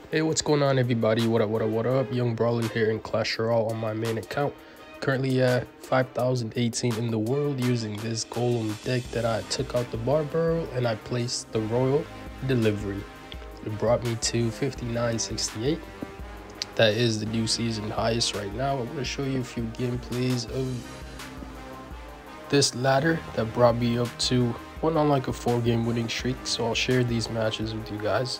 Hey, what's going on, everybody? What up? Young Brawler here in Clash Royale on my main account. Currently at 5,018 in the world using this Golem deck that I took out the Barb and I placed the Royal delivery. It brought me to 5968. That is the new season highest right now. I'm going to show you a few gameplays of this ladder that brought me up to went on like a 4-game winning streak, so I'll share these matches with you guys.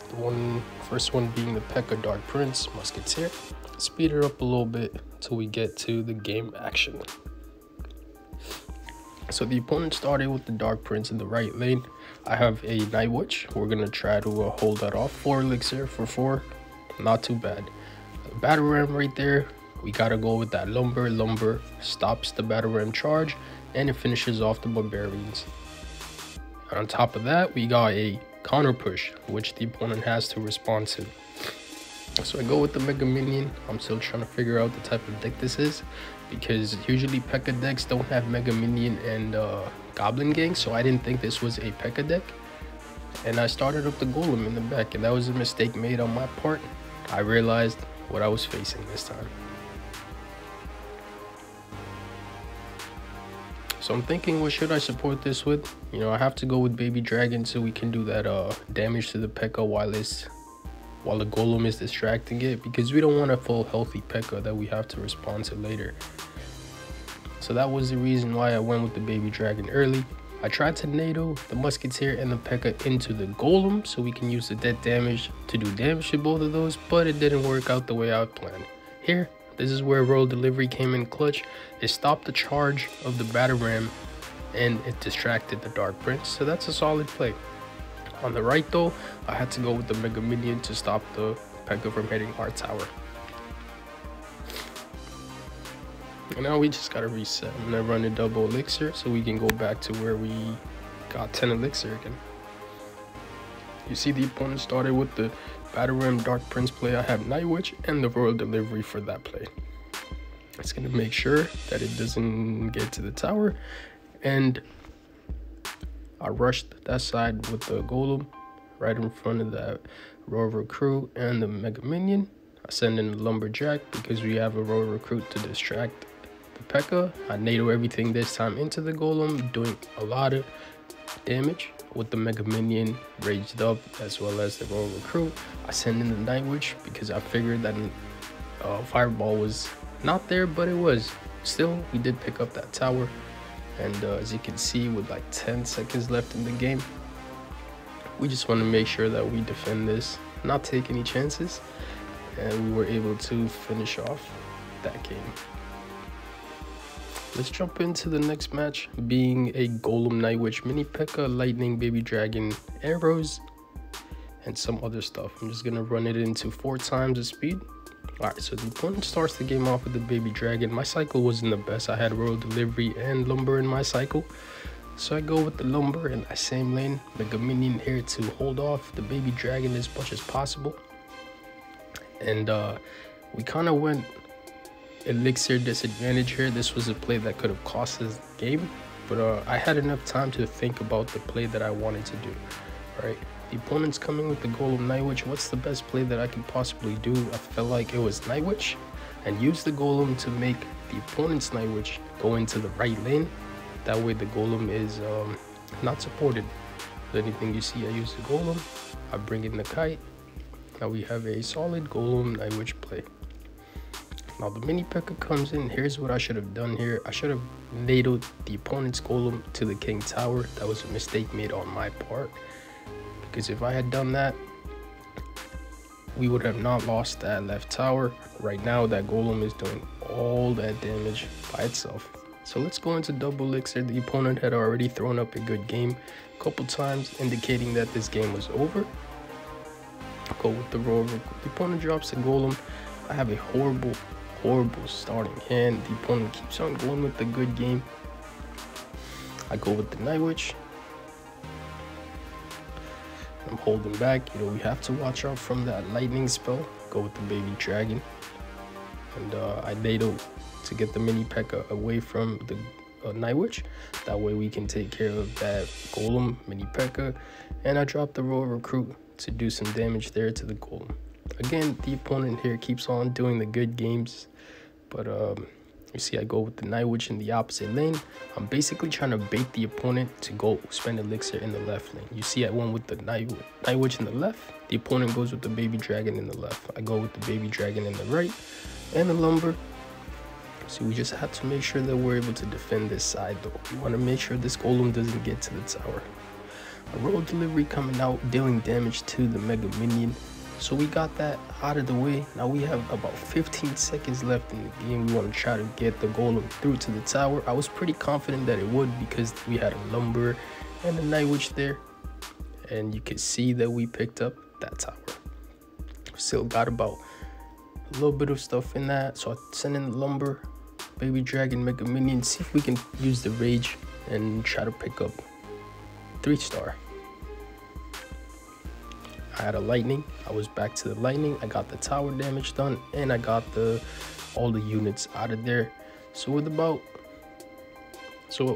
First one being the Pekka Dark Prince Musketeer. Speed it up a little bit until we get to the game action. So the opponent started with the Dark Prince in the right lane. I have a Night Witch. We're gonna try to hold that off. 4 elixir for 4, not too bad. Battle Ram right there. We gotta go with that Lumber. Lumber stops the Battle Ram charge and it finishes off the Barbarians. On top of that, we got a counter push, which the opponent has to respond to. So I go with the Mega Minion. I'm still trying to figure out the type of deck this is, because usually Pekka decks don't have Mega Minion and Goblin Gang, so I didn't think this was a Pekka deck. And I started up the Golem in the back, and that was a mistake made on my part. I realized what I was facing this time. So I'm thinking, what should I support this with? You know, I have to go with Baby Dragon so we can do that damage to the Pekka while the Golem is distracting it, because we don't want a full healthy Pekka that we have to respond to later. So that was the reason why I went with the Baby Dragon early. I tried to Nado the Musketeer and the Pekka into the Golem so we can use the death damage to do damage to both of those, but it didn't work out the way I planned. Here, this is where Royal Delivery came in clutch. It stopped the charge of the Battle Ram and it distracted the Dark Prince, so that's a solid play. On the right though, I had to go with the Mega Minion to stop the Pekka from hitting our tower. And now we just gotta reset. I'm gonna run a double elixir so we can go back to where we got 10 elixir again. You see the opponent started with the Battle Ram Dark Prince play. I have Night Witch and the Royal Delivery for that play. It's gonna make sure that it doesn't get to the tower, and I rushed that side with the Golem right in front of that Royal Recruit and the Mega Minion. I send in the Lumberjack because we have a Royal Recruit to distract the Pekka. I Nado everything this time into the Golem, doing a lot of damage with the Mega Minion raged up, as well as the Royal Recruit. I send in the Night Witch because I figured that Fireball was not there, but it was. Still, we did pick up that tower, and as you can see, with like 10 seconds left in the game, we just want to make sure that we defend this, not take any chances, and we were able to finish off that game. Let's jump into the next match, being a Golem Night Witch Mini Pekka, Lightning Baby Dragon arrows, and some other stuff. I'm just gonna run it into 4 times the speed. Alright, so the opponent starts the game off with the Baby Dragon. My cycle wasn't the best. I had Royal Delivery and Lumber in my cycle, so I go with the Lumber in that same lane. Mega Minion here to hold off the Baby Dragon as much as possible, and we kind of went elixir disadvantage here. This was a play that could have cost us the game, but I had enough time to think about the play that I wanted to do. All right, the opponent's coming with the Golem Night Witch. What's the best play that I could possibly do? I felt like it was Night Witch and use the Golem to make the opponent's Night Witch go into the right lane. That way the Golem is not supported with anything. You see, I use the Golem, I bring in the Kite. Now we have a solid Golem Night Witch play. Now the Mini Pekka comes in. Here's what I should have done here. I should have Nadoed the opponent's Golem to the King Tower. That was a mistake made on my part, because if I had done that, we would have not lost that left tower. Right now that Golem is doing all that damage by itself. So let's go into double elixir. The opponent had already thrown up a good game a couple times, indicating that this game was over. Go with the Royal. The opponent drops the Golem. I have a horrible starting hand. The opponent keeps on going with the good game. I go with the Night Witch. I'm holding back. You know, we have to watch out from that lightning spell. Go with the Baby Dragon, and I Nado to get the Mini Pekka away from the Night Witch. That way we can take care of that Golem Mini Pekka, and I drop the Royal Recruit to do some damage there to the Golem. Again, the opponent here keeps on doing the good games, but you see I go with the Night Witch in the opposite lane. I'm basically trying to bait the opponent to go spend elixir in the left lane. You see I went with the Night Witch in the left. The opponent goes with the baby dragon in the left. I go with the baby dragon in the right and the lumber. So we just have to make sure that we're able to defend this side though. We want to make sure this golem doesn't get to the tower. A roll delivery coming out, dealing damage to the mega minion. So we got that out of the way. Now we have about 15 seconds left in the game. We want to try to get the golem through to the tower. I was pretty confident that it would because we had a lumber and a night witch there. And you can see that we picked up that tower. Still got about a little bit of stuff in that. So I send in the lumber, baby dragon, mega minion. See if we can use the rage and try to pick up 3-star. I had a lightning. I was back to the lightning. I got the tower damage done, and I got all the units out of there. So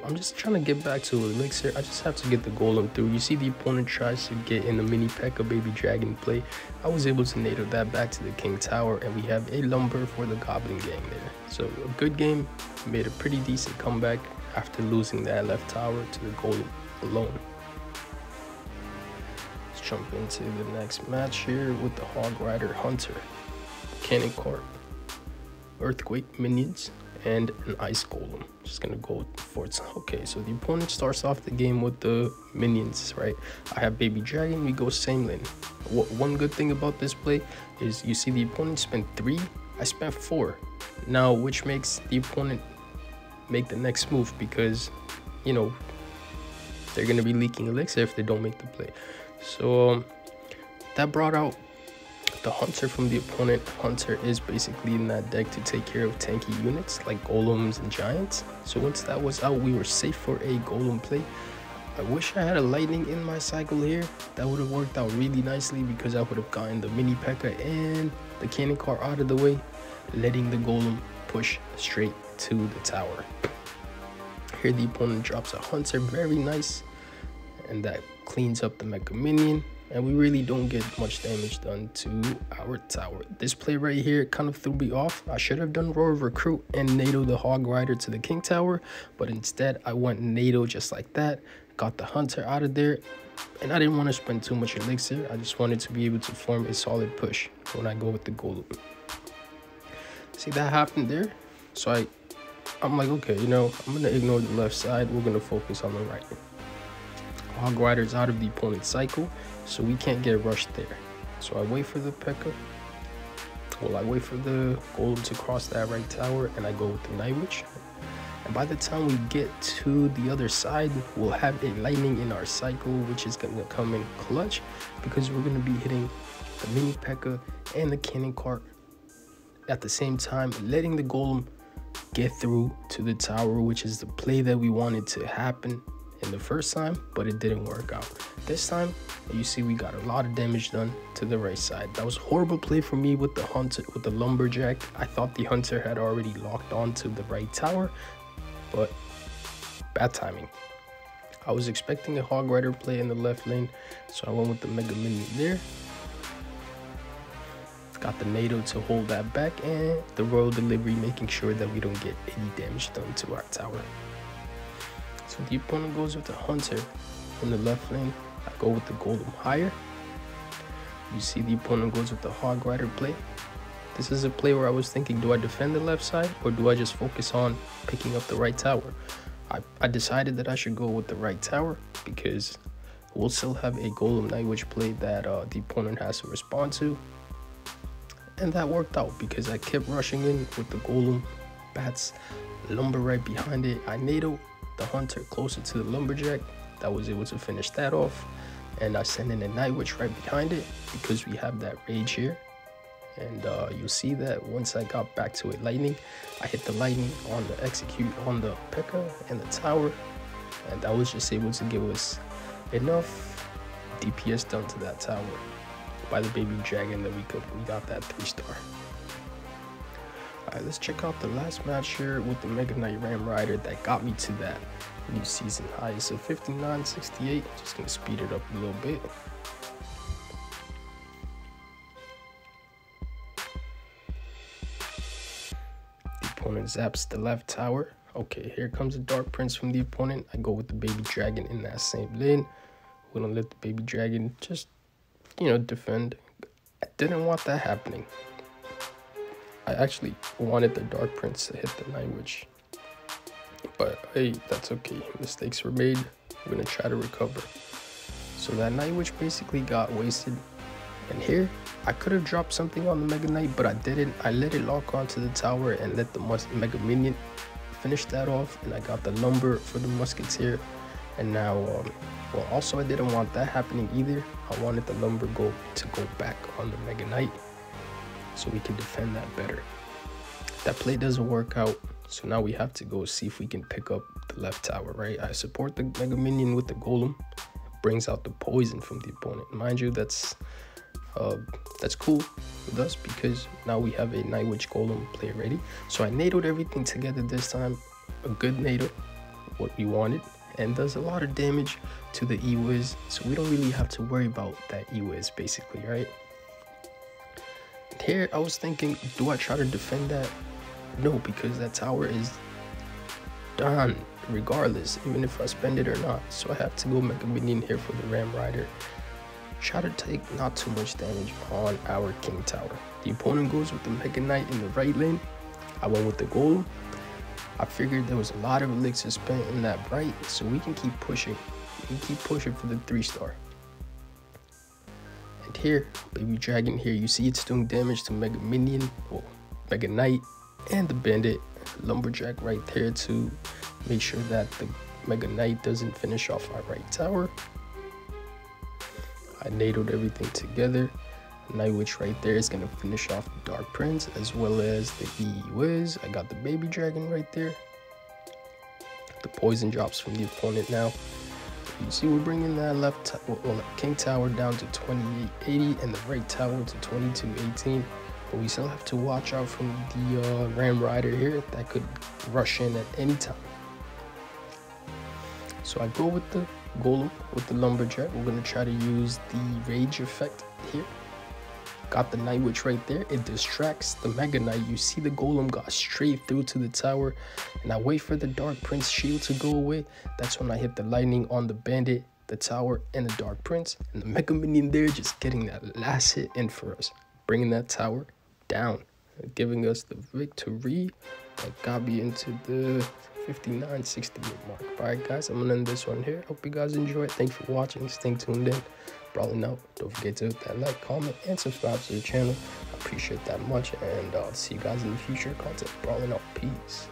I'm just trying to get back to elixir. I just have to get the golem through. You see the opponent tries to get in the mini Pekka baby dragon play. I was able to Nado that back to the king tower, and we have a lumber for the goblin gang there. So a good game. Made a pretty decent comeback after losing that left tower to the golem alone. Jump into the next match here with the Hog Rider Hunter, Cannon Cart, Earthquake Minions, and an Ice Golem. Just gonna go for it. Okay, so the opponent starts off the game with the Minions, right? I have Baby Dragon, we go same lane. One good thing about this play is you see the opponent spent 3, I spent 4. Now, which makes the opponent make the next move because, you know, they're gonna be leaking elixir if they don't make the play. So that brought out the Hunter from the opponent. Hunter is basically in that deck to take care of tanky units like golems and giants. So once that was out, we were safe for a golem play. I wish I had a lightning in my cycle here. That would have worked out really nicely because I would have gotten the mini Pekka and the cannon car out of the way, letting the golem push straight to the tower. Here the opponent drops a Hunter, very nice, and that cleans up the mega minion, and we really don't get much damage done to our tower. This play right here kind of threw me off. I should have done Royal Recruit and Nado the Hog Rider to the king tower, but instead I went Nado just like that, got the Hunter out of there, and I didn't want to spend too much elixir. I just wanted to be able to form a solid push when I go with the golem. See, that happened there, so I'm like, okay, you know, I'm gonna ignore the left side. We're gonna focus on the right. Hog Rider's out of the opponent's cycle, so we can't get rushed there. So I wait for the Pekka. Well, I wait for the golem to cross that right tower, and I go with the Night Witch. And by the time we get to the other side, we'll have a lightning in our cycle, which is gonna come in clutch because we're gonna be hitting the mini Pekka and the cannon cart at the same time, letting the golem get through to the tower, which is the play that we wanted to happen in the first time, but it didn't work out. This time, you see we got a lot of damage done to the right side. That was a horrible play for me with the Hunter, with the Lumberjack. I thought the Hunter had already locked on to the right tower, but bad timing. I was expecting a Hog Rider play in the left lane, so I went with the Mega Minion there. Got the Nado to hold that back, and the Royal Delivery, making sure that we don't get any damage done to our tower. So the opponent goes with the Hunter in the left lane. I go with the Golem higher. You see the opponent goes with the Hog Rider play. This is a play where I was thinking, do I defend the left side or do I just focus on picking up the right tower? I decided that I should go with the right tower because we'll still have a Golem Night Witch play that the opponent has to respond to. And that worked out because I kept rushing in with the Golem, Bats, Lumber right behind it. I Nado the Hunter closer to the Lumberjack. That was able to finish that off. And I sent in a Night Witch right behind it because we have that rage here. And you'll see that once I got back to it lightning, I hit the lightning on the execute on the Pekka and the tower. And that was just able to give us enough DPS done to that tower by the baby dragon that we got that 3-star. Alright, let's check out the last match here with the Mega Knight Ram Rider that got me to that new season high. So 59.68. Just gonna speed it up a little bit. opponent zaps the left tower. Okay, here comes a Dark Prince from the opponent. I go with the baby dragon in that same lane. We're gonna let the baby dragon just, you know, defend. I didn't want that happening. I actually wanted the Dark Prince to hit the Night Witch. But hey, that's okay. Mistakes were made. We're gonna try to recover. So that Night Witch basically got wasted. And here, I could have dropped something on the Mega Knight, but I didn't. I let it lock onto the tower and let the Mega Minion finish that off. And I got the Lumber for the Musketeer. And now, well, also I didn't want that happening either. I wanted the Lumber to go back on the Mega Knight so we can defend that better. That play doesn't work out, so now we have to go see if we can pick up the left tower, right? I support the Mega Minion with the Golem. Brings out the poison from the opponent. Mind you, that's cool with us because now we have a Night Witch Golem play ready. So I nadoed everything together this time. A good nado, what we wanted, and does a lot of damage to the E-Wiz. So we don't really have to worry about that E-Wiz basically, right? And here I was thinking, do I try to defend that? No, because that tower is done regardless, even if I spend it or not. So I have to go Mega Minion here for the Ram Rider. Try to take not too much damage on our King Tower. The opponent goes with the Mega Knight in the right lane. I went with the Golem. I figured there was a lot of elixir spent in that bright, so we can keep pushing. We can keep pushing for the 3-star. And here, baby dragon here, you see it's doing damage to Mega Minion, or Mega Knight, and the Bandit. Lumberjack right there to make sure that the Mega Knight doesn't finish off our right tower. I nadoed everything together. Night Witch right there is going to finish off the Dark Prince as well as the E-Wiz. I got the baby dragon right there. The poison drops from the opponent now. You see we're bringing that King Tower down to 2880 and the right tower to 2218. But we still have to watch out from the Ram Rider here that could rush in at any time. So I go with the Golem with the Lumberjack. We're going to try to use the Rage effect here. Got the Night Witch right there. It distracts the Mega Knight. You see the Golem got straight through to the tower. And I wait for the Dark Prince shield to go away. That's when I hit the lightning on the Bandit, the tower, and the Dark Prince. And the Mega Minion there just getting that last hit in for us. Bringing that tower down, giving us the victory. That got me into the 59-68 mark. Alright guys, I'm gonna end this one here. Hope you guys enjoyed. Thanks for watching. Stay tuned in. Brawling out. Don't forget to hit that like, comment, and subscribe to the channel. I appreciate that much, and I'll see you guys in the future content. Brawling out. Peace.